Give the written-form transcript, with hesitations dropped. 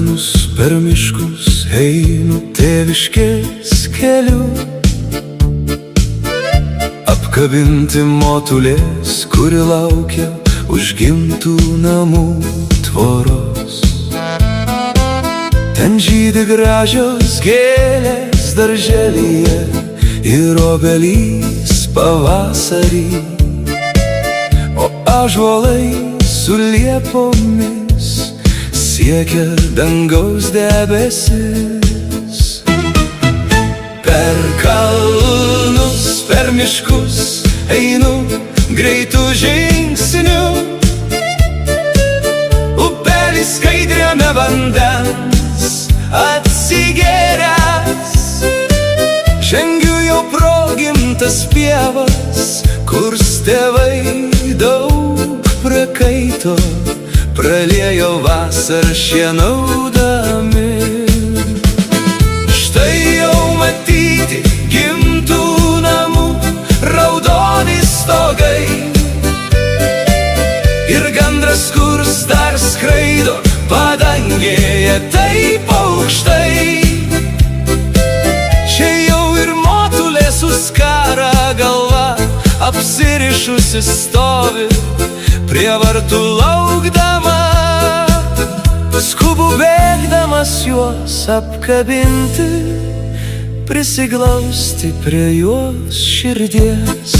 kalnus, per miškus einu tėviškės keliu. Apkabinti motulės, kuri laukia už gimtų namų tvoros. Ten žydi gražios gėlės darželyje ir obelys pavasarį, o ąžuolai su liepomis siekia dangaus debesis. Per kalnus, per miškus einu greitų žingsnių, upelis skaidriame vandens atsigėręs. Žengiu jau pro gimtas pievas, kur tėvai daug prakaito, praliejo vasarą šienaudami. Štai jau matyti gimtų namų raudoni stogai, ir gandras, kurs dar skraido padangėje taip aukštai. Čia jau ir motulė su skara galva apsirišusi stovi, prie vartų laukdama. Skubu bėgdamas juos apkabinti, prisiglausti prie jos širdies.